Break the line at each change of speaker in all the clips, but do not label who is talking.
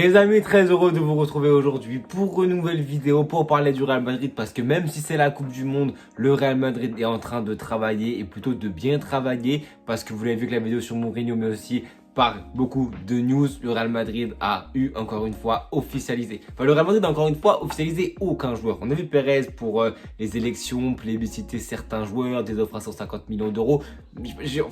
Les amis, très heureux de vous retrouver aujourd'hui pour une nouvelle vidéo pour parler du Real Madrid parce que même si c'est la Coupe du Monde, le Real Madrid est en train de travailler et plutôt de bien travailler parce que vous l'avez vu avec la vidéo sur Mourinho mais aussi par beaucoup de news, le Real Madrid a eu encore une fois officialisé. Enfin, le Real Madrid a encore une fois officialisé aucun joueur. On a vu Perez pour les élections, plébisciter certains joueurs, des offres à 150 millions d'euros.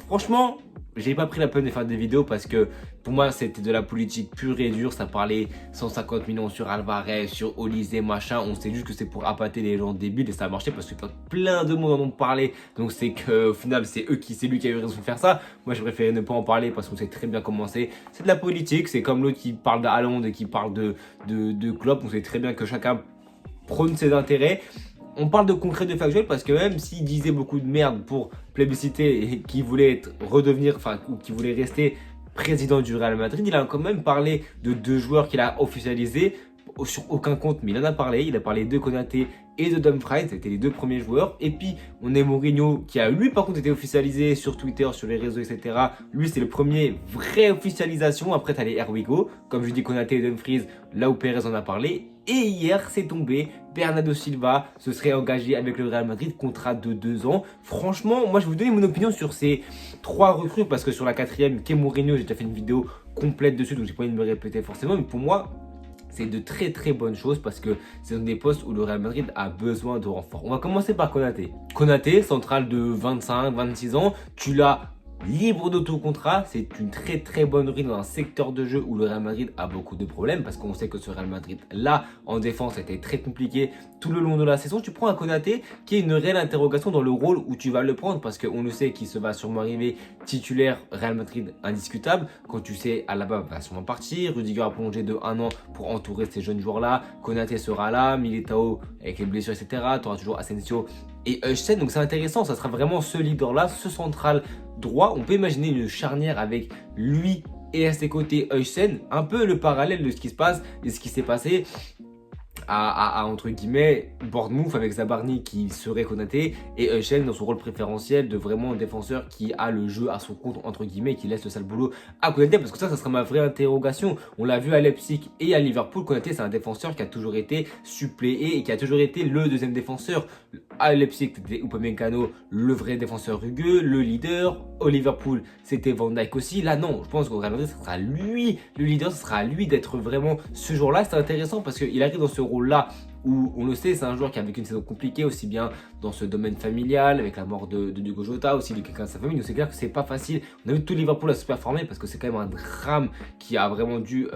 Franchement, j'ai pas pris la peine de faire des vidéos parce que pour moi c'était de la politique pure et dure. Ça parlait 150 millions sur Alvarez, sur Olise, machin. On sait juste que c'est pour appâter les gens débiles et ça a marché parce que plein de monde en ont parlé. Donc c'est qu'au final c'est lui qui a eu raison de faire ça. Moi je préférais ne pas en parler parce qu'on sait très bien comment c'est. C'est de la politique, c'est comme l'autre qui parle d'Haaland et qui parle de Klopp. On sait très bien que chacun prône ses intérêts. On parle de concret, de factuel, parce que même s'il disait beaucoup de merde pour plébisciter et qu'il voulait redevenir, enfin, ou qu'il voulait rester président du Real Madrid, il a quand même parlé de deux joueurs qu'il a officialisés sur aucun compte, mais il en a parlé. Il a parlé de Konaté et de Dumfries, c'était les deux premiers joueurs. Et puis, on a Mourinho qui a, lui, par contre, été officialisé sur Twitter, sur les réseaux, etc. Lui, c'est le premier vraie officialisation. Après, t'as les Here We Go. Comme je dis, Konaté et Dumfries, là où Perez en a parlé. Et hier, c'est tombé. Bernardo Silva se serait engagé avec le Real Madrid, contrat de 2 ans. Franchement, moi, je vais vous donner mon opinion sur ces 3 recrues, parce que sur la quatrième, qui est Mourinho, j'ai déjà fait une vidéo complète dessus, donc j'ai pas envie de me répéter forcément. Mais pour moi, c'est de très très bonnes choses parce que c'est des postes où le Real Madrid a besoin de renfort. On va commencer par Konaté. Konaté, central de 25-26 ans, tu l'as libre de tout contrat, c'est une très très bonne rue dans un secteur de jeu où le Real Madrid a beaucoup de problèmes parce qu'on sait que ce Real Madrid là en défense a été très compliqué tout le long de la saison. Tu prends un Konaté qui est une réelle interrogation dans le rôle où tu vas le prendre parce qu'on le sait qu'il se va sûrement arriver titulaire Real Madrid indiscutable. Quand tu sais Alaba va sûrement partir, Rudiger a prolongé de 1 an pour entourer ces jeunes joueurs là, Konaté sera là, Militao avec les blessures etc. Tu auras toujours Asensio et Hutchinson, donc c'est intéressant, ça sera vraiment ce leader là, ce central droit. On peut imaginer une charnière avec lui et à ses côtés Hutchinson, un peu le parallèle de ce qui se passe et ce qui s'est passé à entre guillemets Bournemouth avec Zabarni qui serait Konaté et Hutchinson dans son rôle préférentiel de vraiment un défenseur qui a le jeu à son compte entre guillemets, qui laisse le sale boulot à Konaté, parce que ça sera ma vraie interrogation. On l'a vu à Leipzig et à Liverpool, Konaté c'est un défenseur qui a toujours été suppléé et qui a toujours été le deuxième défenseur. À Leipzig c'était Upamecano, le vrai défenseur rugueux, le leader. Au Liverpool c'était Van Dijk aussi. Là non, je pense qu'au Real Madrid ce sera lui le leader, ce sera à lui d'être vraiment ce jour-là. C'est intéressant parce qu'il arrive dans ce rôle-là où on le sait, c'est un joueur qui a vécu une saison compliquée, aussi bien dans ce domaine familial, avec la mort de Diogo Jota, aussi de quelqu'un de sa famille. Donc c'est clair que c'est pas facile. On a vu tout Liverpool à se performer parce que c'est quand même un drame qui a vraiment dû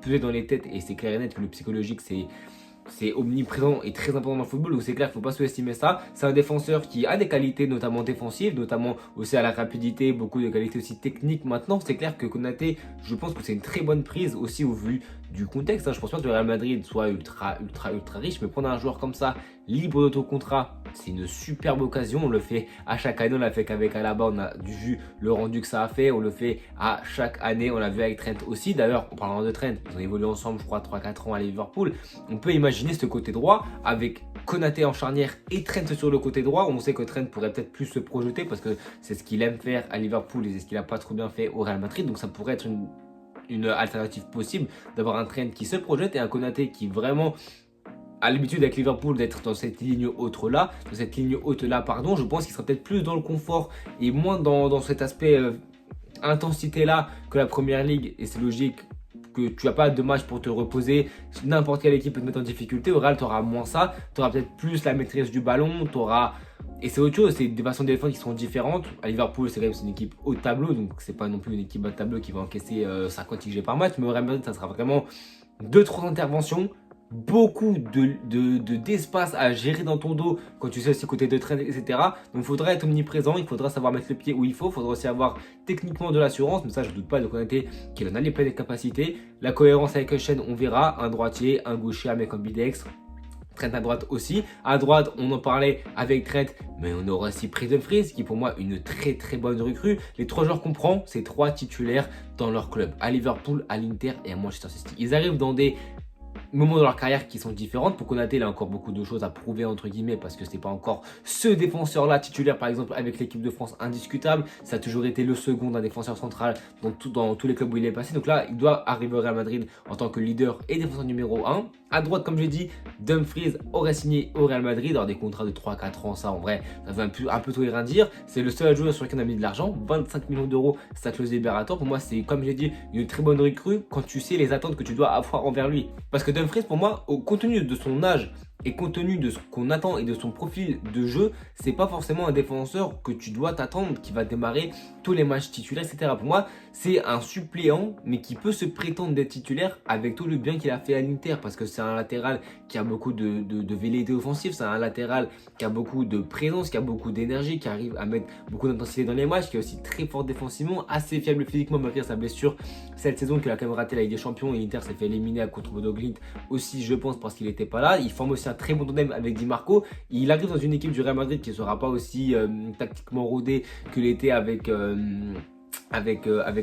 peser dans les têtes, et c'est clair et net que le psychologique c'est omniprésent et très important dans le football, donc c'est clair qu'il ne faut pas sous-estimer ça. C'est un défenseur qui a des qualités notamment défensives, notamment aussi à la rapidité, beaucoup de qualités aussi techniques. Maintenant, c'est clair que Konaté, je pense que c'est une très bonne prise aussi au vu du contexte. Je pense pas que le Real Madrid soit ultra riche, mais prendre un joueur comme ça, libre de ton contrat, c'est une superbe occasion. On le fait à chaque année, on l'a fait qu'avec Alaba, on a vu le rendu que ça a fait. On le fait à chaque année, on l'a vu avec Trent aussi. D'ailleurs, en parlant de Trent, ils ont évolué ensemble, je crois, 3-4 ans à Liverpool. On peut imaginer ce côté droit avec Konaté en charnière et Trent sur le côté droit. On sait que Trent pourrait peut-être plus se projeter parce que c'est ce qu'il aime faire à Liverpool et c'est ce qu'il n'a pas trop bien fait au Real Madrid. Donc ça pourrait être une alternative possible d'avoir un Trent qui se projette et un Konaté qui vraiment a l'habitude avec Liverpool d'être dans cette ligne haute là, je pense qu'il sera peut-être plus dans le confort et moins dans cet aspect intensité là que la première ligue, et c'est logique que tu n'as pas de match pour te reposer, n'importe quelle équipe peut te mettre en difficulté. Au Real tu auras moins ça, tu auras peut-être plus la maîtrise du ballon, et c'est autre chose, c'est des façons de défendre qui seront différentes. À Liverpool, c'est quand même une équipe haut de tableau, donc c'est pas non plus une équipe bas de tableau qui va encaisser 50 XG par match. Mais au Real Madrid, ça sera vraiment 2-3 interventions, beaucoup d'espace à gérer dans ton dos quand tu sais aussi côté de train, etc. Donc il faudra être omniprésent, il faudra savoir mettre le pied où il faudra aussi avoir techniquement de l'assurance, mais ça je ne doute pas de Konaté qu'il en a les pleines capacités. La cohérence avec Hutchinson, on verra, un droitier, un gaucher, un mec ambidextre. Trent à droite aussi. À droite, on en parlait avec Trent, mais on aura aussi Dumfries qui est pour moi une très très bonne recrue. Les 3 joueurs qu'on prend, c'est 3 titulaires dans leur club, à Liverpool, à l'Inter et à Manchester City. Ils arrivent dans des moments de leur carrière qui sont différentes. Pour Konaté, il a encore beaucoup de choses à prouver entre guillemets parce que c'est pas encore ce défenseur-là titulaire par exemple avec l'équipe de France indiscutable. Ça a toujours été le second d'un défenseur central dans tous les clubs où il est passé. Donc là, il doit arriver au Real Madrid en tant que leader et défenseur numéro 1. À droite, comme j'ai dit, Dumfries aurait signé au Real Madrid. Alors des contrats de 3-4 ans, ça en vrai, ça veut un peu tout et rien dire. C'est le seul joueur sur qui on a mis de l'argent. 25 millions d'euros, c'est sa clause libératoire. Pour moi, c'est comme j'ai dit, une très bonne recrue quand tu sais les attentes que tu dois avoir envers lui. Parce que Dumfries, pour moi, au compte tenu de son âge et compte tenu de ce qu'on attend et de son profil de jeu, c'est pas forcément un défenseur que tu dois t'attendre qui va démarrer tous les matchs titulaires, etc. Pour moi, c'est un suppléant, mais qui peut se prétendre d'être titulaire avec tout le bien qu'il a fait à l'Inter, parce que c'est un latéral qui a beaucoup de velléité offensive, c'est un latéral qui a beaucoup de présence, qui a beaucoup d'énergie, qui arrive à mettre beaucoup d'intensité dans les matchs, qui est aussi très fort défensivement, assez fiable physiquement malgré sa blessure cette saison, qu'il a quand même raté la Ligue des Champions, et l'Inter s'est fait éliminer contre Bodo Glimt aussi, je pense, parce qu'il n'était pas là. Il forme aussi un très bon tandem avec Di Marco. Il arrive dans une équipe du Real Madrid qui ne sera pas aussi tactiquement rodée que l'était avec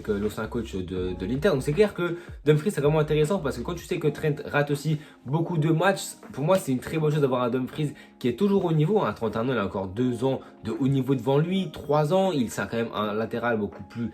l'ancien coach de l'Inter. Donc c'est clair que Dumfries c'est vraiment intéressant parce que quand tu sais que Trent rate aussi beaucoup de matchs, pour moi c'est une très bonne chose d'avoir un Dumfries qui est toujours au niveau. À 31 ans, il a encore 2 ans de haut niveau devant lui, 3 ans, il a quand même un latéral beaucoup plus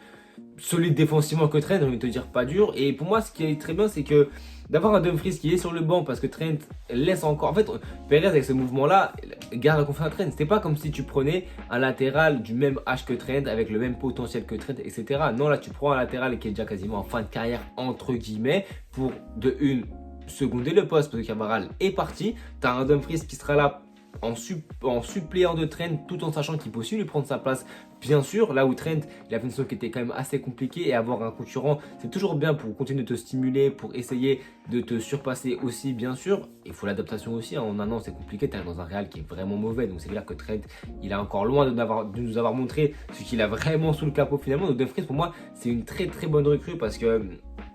solide défensivement que Trent, j'ai envie de te dire pas dur. Et pour moi, ce qui est très bien, c'est que d'avoir un Dumfries qui est sur le banc parce que Trent laisse encore. En fait, Perez avec ce mouvement-là garde la confiance à Trent. C'était pas comme si tu prenais un latéral du même âge que Trent, avec le même potentiel que Trent, etc. Non, là, tu prends un latéral qui est déjà quasiment en fin de carrière, entre guillemets, pour de une seconder le poste parce que Camaral est parti. Tu as un Dumfries qui sera là en suppléant de Trent tout en sachant qu'il peut aussi lui prendre sa place bien sûr, là où Trent il a fait une saison qui était quand même assez compliquée et avoir un concurrent c'est toujours bien pour continuer de te stimuler, pour essayer de te surpasser aussi bien sûr. Il faut l'adaptation aussi, en un an c'est compliqué, tu es dans un Real qui est vraiment mauvais, donc c'est clair que Trent il est encore loin de nous avoir montré ce qu'il a vraiment sous le capot finalement. Donc Dumfries pour moi c'est une très très bonne recrue parce que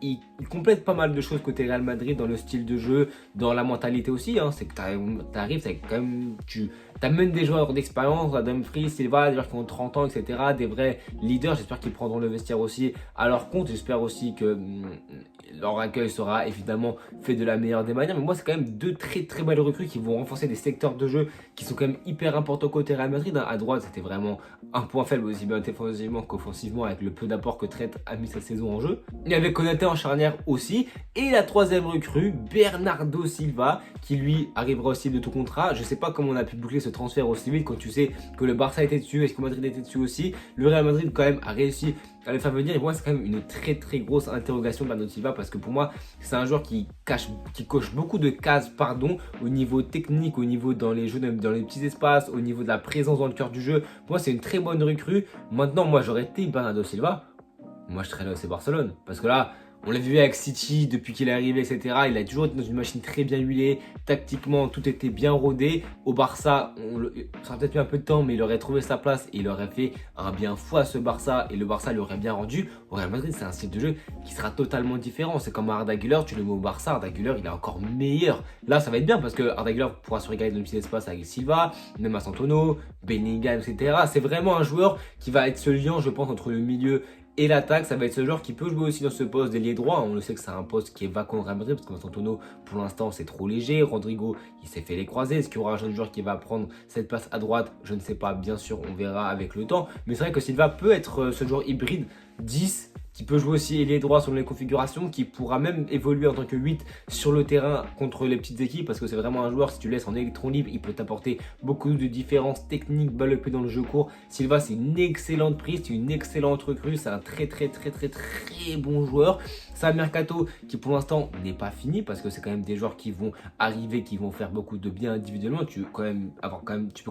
il complète pas mal de choses côté Real Madrid dans le style de jeu, dans la mentalité aussi. C'est que tu arrives, c'est quand même, tu amènes des joueurs d'expérience, Dumfries, Silva, des joueurs qui ont 30 ans, etc. Des vrais leaders. J'espère qu'ils prendront le vestiaire aussi à leur compte. J'espère aussi que leur accueil sera évidemment fait de la meilleure des manières. Mais moi, c'est quand même deux très très belles recrues qui vont renforcer des secteurs de jeu qui sont quand même hyper importants côté Real Madrid. À droite, c'était vraiment un point faible, aussi bien défensivement qu'offensivement, avec le peu d'apport que Trent a mis cette saison en jeu. Il y avait Konaté en charnière aussi. Et la troisième recrue, Bernardo Silva, qui lui arrivera aussi de tout contrat. Je sais pas comment on a pu boucler ce transfert aussi vite quand tu sais que le Barça était dessus, est-ce que Madrid était dessus aussi. Le Real Madrid quand même a réussi à le faire venir. Et pour moi, c'est quand même une très très grosse interrogation de Bernardo Silva parce que pour moi, c'est un joueur qui coche beaucoup de cases, au niveau technique, au niveau dans les jeux, dans les petits espaces, au niveau de la présence dans le cœur du jeu. Pour moi, c'est une très bonne recrue. Maintenant, moi, j'aurais été Bernardo Silva. Moi, je serais là, c'est Barcelone. Parce que là, on l'a vu avec City depuis qu'il est arrivé, etc. Il a toujours été dans une machine très bien huilée. Tactiquement, tout était bien rodé. Au Barça, ça aurait peut-être mis un peu de temps, mais il aurait trouvé sa place et il aurait fait un bien fou à ce Barça. Et le Barça lui aurait bien rendu. Au Real Madrid, c'est un style de jeu qui sera totalement différent. C'est comme Arda Güler, tu le mets au Barça, Arda Güler, il est encore meilleur. Là, ça va être bien parce que Arda Güler pourra se régaler dans le petit espace avec Silva, même à Santono, Bellingham, etc. C'est vraiment un joueur qui va être ce lien, je pense, entre le milieu et l'attaque. Ça va être ce joueur qui peut jouer aussi dans ce poste d'ailier droit. On le sait que c'est un poste qui est vacant au Real Madrid parce que Santono, pour l'instant, c'est trop léger. Rodrigo, il s'est fait les croisés. Est-ce qu'il y aura un jeune joueur qui va prendre cette place à droite? Je ne sais pas. Bien sûr, on verra avec le temps. Mais c'est vrai que Silva peut être ce joueur hybride 10 qui peut jouer aussi ailier droit selon les configurations, qui pourra même évoluer en tant que 8 sur le terrain contre les petites équipes parce que c'est vraiment un joueur, si tu le laisses en électron libre, il peut t'apporter beaucoup de différences techniques, balle au pied dans le jeu court. Silva, c'est une excellente prise, c'est une excellente recrue, c'est un très bon joueur. C'est un mercato qui pour l'instant n'est pas fini parce que c'est quand même des joueurs qui vont arriver, qui vont faire beaucoup de bien individuellement. Tu peux quand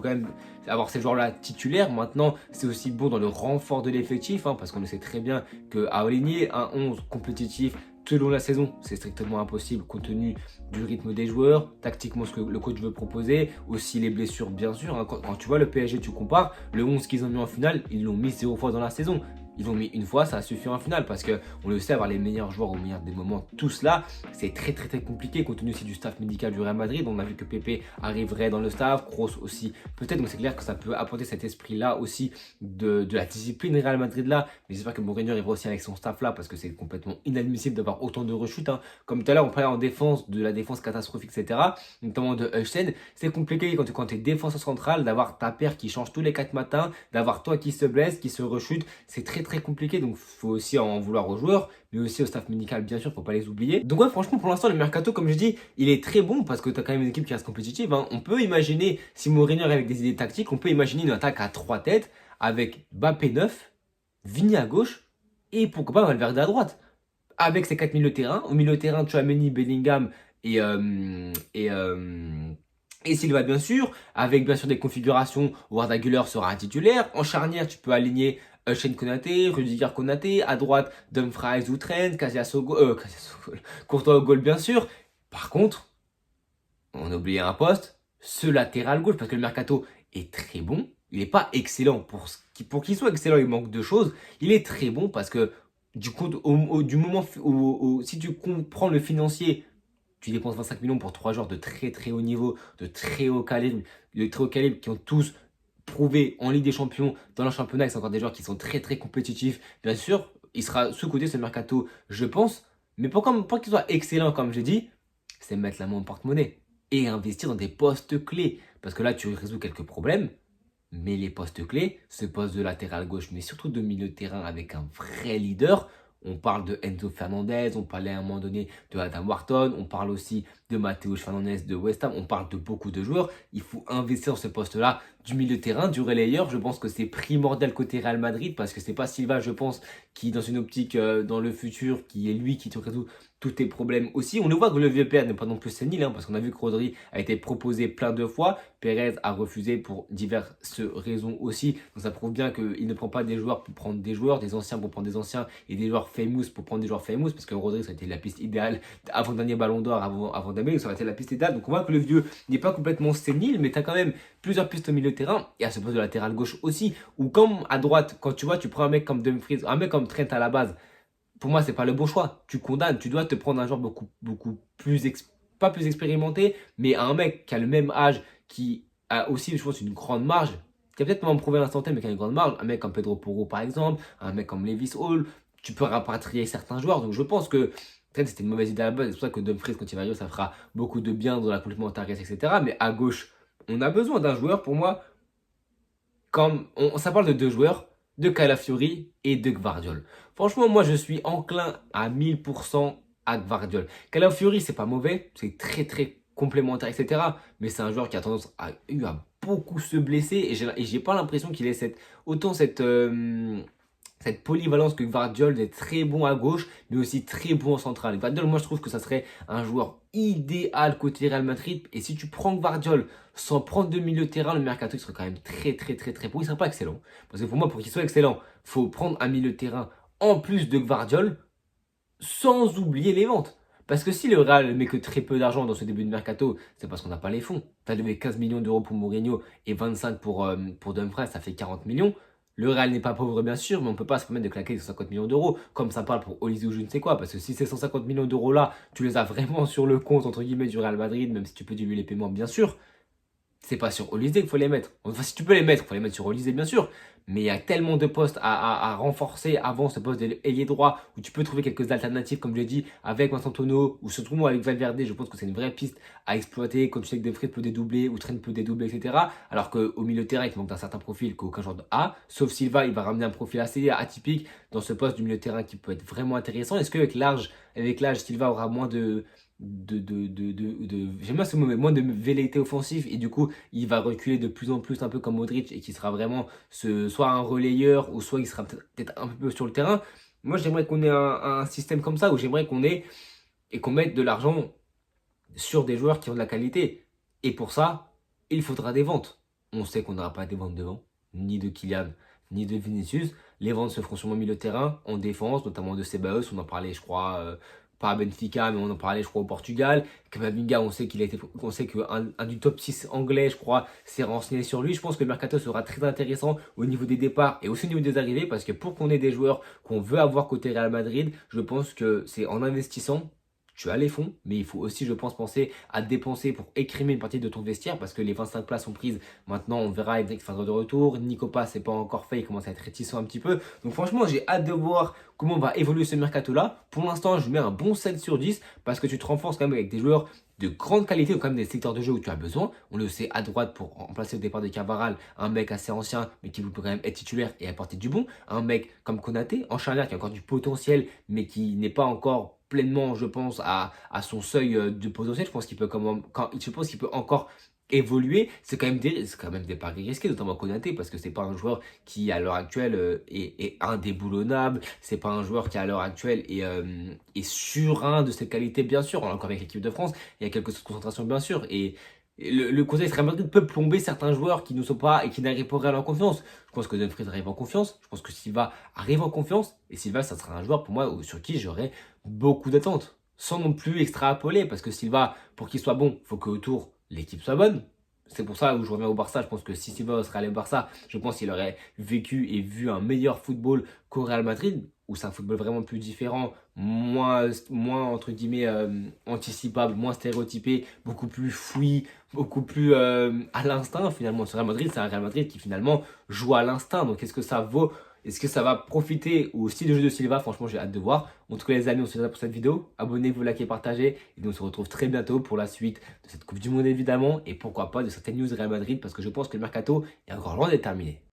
même avoir ces joueurs-là titulaires. Maintenant, c'est aussi bon dans le renfort de l'effectif parce qu'on le sait très bien qu'à aligner un 11 compétitif tout le long de la saison, c'est strictement impossible compte tenu du rythme des joueurs, tactiquement ce que le coach veut proposer, aussi les blessures bien sûr. Quand tu vois le PSG, tu compares, le 11 qu'ils ont mis en finale, ils l'ont mis 0 fois dans la saison. ils ont mis une fois, ça a suffi en finale parce que on le sait, avoir les meilleurs joueurs au meilleur des moments, tout cela, c'est très très très compliqué compte tenu aussi du staff médical du Real Madrid. On a vu que Pepe arriverait dans le staff, Kroos aussi peut-être, donc c'est clair que ça peut apporter cet esprit-là aussi de la discipline Real Madrid là, mais j'espère que Mourinho arrivera aussi avec son staff là parce que c'est complètement inadmissible d'avoir autant de rechutes, hein. Comme tout à l'heure, on parlait en défense de la défense catastrophique, etc., notamment de Hutchinson. C'est compliqué quand tu es défenseur central d'avoir ta paire qui change tous les 4 matins, d'avoir toi qui se blesse, qui se rechute. C'est très très compliqué, donc il faut aussi en vouloir aux joueurs, mais aussi au staff médical, bien sûr, faut pas les oublier. Donc ouais, franchement, pour l'instant, le mercato, comme je dis, il est très bon parce que tu as quand même une équipe qui reste compétitive, hein. On peut imaginer, si Mourinho arrive avec des idées tactiques, on peut imaginer une attaque à 3 têtes avec Mbappé 9, Vini à gauche et pourquoi pas Valverde à droite. Avec ces 4 milieux de terrain, au milieu de terrain, Tchouaméni, Bellingham et, euh, et, euh, et Silva bien sûr, avec bien sûr des configurations où Arda Güler sera titulaire. En charnière, tu peux aligner Shane Konaté, Rudiger Konaté, à droite Dumfries ou Trent, Courtois au goal bien sûr. Par contre, on a oublié un poste, ce latéral gauche, parce que le mercato est très bon. Il n'est pas excellent. Pour qu'il soit excellent, il manque deux choses. Il est très bon parce que du coup, du moment si tu comprends le financier, tu dépenses 25 millions pour 3 joueurs de très très haut niveau, de très haut calibre qui ont tous prouvé en Ligue des Champions, dans leur championnat, et c'est encore des joueurs qui sont très très compétitifs. Bien sûr, il sera sous-coté ce mercato, je pense. Mais pour qu'il soit excellent, comme j'ai dit, c'est mettre la main au porte-monnaie et investir dans des postes clés. Parce que là, tu résous quelques problèmes. Mais les postes clés, ce poste de latéral gauche, mais surtout de milieu de terrain avec un vrai leader. On parle de Enzo Fernandez, on parlait à un moment donné de Adam Wharton, on parle aussi de Matheus Fernandez de West Ham, on parle de beaucoup de joueurs. Il faut investir dans ce poste-là du milieu de terrain, du relayeur. Je pense que c'est primordial côté Real Madrid parce que c'est pas Silva, je pense, qui dans une optique dans le futur, qui est lui qui te résout tous tes problèmes aussi. On le voit que le vieux père n'est pas non plus sénile, hein, parce qu'on a vu que Rodri a été proposé plein de fois. Perez a refusé pour diverses raisons aussi. Donc ça prouve bien qu'il ne prend pas des joueurs pour prendre des joueurs, des anciens pour prendre des anciens et des joueurs famous pour prendre des joueurs famous, parce que Rodri, ça a été la piste idéale avant le dernier ballon d'or, avant Dembélé, ça a été la piste idéale. Donc on voit que le vieux n'est pas complètement sénile, mais tu as quand même plusieurs pistes au milieu de terrain et à ce poste de latéral gauche aussi. Ou comme à droite, quand tu vois, tu prends un mec comme Dumfries, un mec comme Trent à la base. Pour moi, c'est pas le bon choix. Tu condamnes, tu dois te prendre un joueur beaucoup plus, pas plus expérimenté, mais un mec qui a le même âge, qui a aussi, je pense, une grande marge, qui a peut-être pas en prouvé l'instant T, mais qui a une grande marge. Un mec comme Pedro Porro, par exemple, un mec comme Levis Hall, tu peux rapatrier certains joueurs. Donc je pense que peut-être c'était une mauvaise idée à la base. C'est pour ça que Dumfries, quand il va arriver, ça fera beaucoup de bien dans la complémentarité, etc. Mais à gauche, on a besoin d'un joueur, pour moi, comme ça parle de deux joueurs, de Calafiori et de Gvardiol. Franchement, moi, je suis enclin à 1000% à Gvardiol. Calafiori, c'est pas mauvais, c'est très très complémentaire, etc. Mais c'est un joueur qui a tendance à beaucoup se blesser et j'ai pas l'impression qu'il ait cette polyvalence que Gvardiol est très bon à gauche, mais aussi très bon en centrale. Gvardiol, moi, je trouve que ça serait un joueur idéal côté Real Madrid. Et si tu prends Gvardiol sans prendre de milieu de terrain, le mercato il serait quand même très très très très bon. Il serait pas excellent. Parce que pour moi, pour qu'il soit excellent, il faut prendre un milieu de terrain en plus de Gvardiol, sans oublier les ventes. Parce que si le Real met que très peu d'argent dans ce début de mercato, c'est parce qu'on n'a pas les fonds. Tu as levé 15 millions d'euros pour Mourinho et 25 pour Dumfries, ça fait 40 millions. Le Real n'est pas pauvre bien sûr, mais on ne peut pas se permettre de claquer 150 millions d'euros, comme ça parle pour Olise ou je ne sais quoi. Parce que si ces 150 millions d'euros là, tu les as vraiment sur le compte entre guillemets du Real Madrid, même si tu peux diluer les paiements bien sûr, c'est pas sur Olysée qu'il faut les mettre. Enfin, si tu peux les mettre, il faut les mettre sur Olysée, bien sûr. Mais il y a tellement de postes à renforcer avant ce poste d'ailier droit où tu peux trouver quelques alternatives, comme je l'ai dit, avec Vincent Tonneau ou surtout moi avec Valverde. Je pense que c'est une vraie piste à exploiter. Comme tu sais que Dumfries peut dédoubler ou Trent peut dédoubler, etc. Alors qu'au milieu de terrain, il manque d'un certain profil qu'aucun joueur a. Sauf Silva, il va ramener un profil assez atypique dans ce poste du milieu de terrain qui peut être vraiment intéressant. Est-ce qu'avec l'âge, Silva aura moins j'aime bien ce mot, mais moins de velléité offensive et du coup il va reculer de plus en plus un peu comme Modric et qui sera vraiment soit un relayeur ou soit il sera peut-être un peu sur le terrain. Moi j'aimerais qu'on ait un système comme ça où j'aimerais qu'on mette de l'argent sur des joueurs qui ont de la qualité et pour ça il faudra des ventes. On sait qu'on n'aura pas des ventes devant, ni de Kylian ni de Vinicius. Les ventes se feront sur mon milieu de terrain en défense, notamment de Ceballos, on en parlait je crois pas à Benfica, mais on en parlait, je crois, au Portugal. Kamavinga, on sait qu'un du top 6 anglais, je crois, s'est renseigné sur lui. Je pense que le mercato sera très intéressant au niveau des départs et aussi au niveau des arrivées, parce que pour qu'on ait des joueurs qu'on veut avoir côté Real Madrid, je pense que c'est en investissant. Tu as les fonds, mais il faut aussi, je pense, penser à dépenser pour écrimer une partie de ton vestiaire parce que les 25 places sont prises. Maintenant, on verra avec Fadre de retour. Nicopas, c'est pas encore fait, il commence à être réticent un petit peu. Donc, franchement, j'ai hâte de voir comment va évoluer ce mercato-là. Pour l'instant, je mets un bon 7 sur 10 parce que tu te renforces quand même avec des joueurs de grande qualité ou quand même des secteurs de jeu où tu as besoin. On le sait à droite pour remplacer au départ de Carvajal, un mec assez ancien mais qui peut quand même être titulaire et apporter du bon. Un mec comme Konaté en charnière qui a encore du potentiel mais qui n'est pas encore pleinement, je pense, à son seuil de potentiel. Je pense qu'il peut, je pense qu'il peut encore évoluer. C'est quand même des paris risqués, notamment Konaté, parce que c'est pas un joueur qui, à l'heure actuelle, est indéboulonnable. C'est pas un joueur qui, à l'heure actuelle, est surin de ses qualités, bien sûr. On est encore avec l'équipe de France. Il y a quelques concentration, bien sûr. Et le contexte Real Madrid peut plomber certains joueurs qui ne sont pas et qui n'arrivent pas réellement en confiance. Je pense que Dumfries arrive en confiance. Je pense que Silva arrive en confiance. Et Silva, ça sera un joueur pour moi sur qui j'aurais beaucoup d'attentes. Sans non plus extrapoler. Parce que Silva, pour qu'il soit bon, il faut qu'autour, l'équipe soit bonne. C'est pour ça où je reviens au Barça. Je pense que si Silva serait allé au Barça, je pense qu'il aurait vécu et vu un meilleur football qu'au Real Madrid, où c'est un football vraiment plus différent, moins entre guillemets anticipable, moins stéréotypé, beaucoup plus fouillis, beaucoup plus à l'instinct finalement. Ce Real Madrid, c'est un Real Madrid qui finalement joue à l'instinct. Donc est-ce que ça vaut? Est-ce que ça va profiter au style de jeu de Silva? Franchement, j'ai hâte de voir. En tout cas, les amis, on se dit pour cette vidéo. Abonnez-vous, likez, partagez. Et nous, on se retrouve très bientôt pour la suite de cette Coupe du Monde, évidemment. Et pourquoi pas de certaines news Real Madrid, parce que je pense que le mercato est encore loin d'être terminé.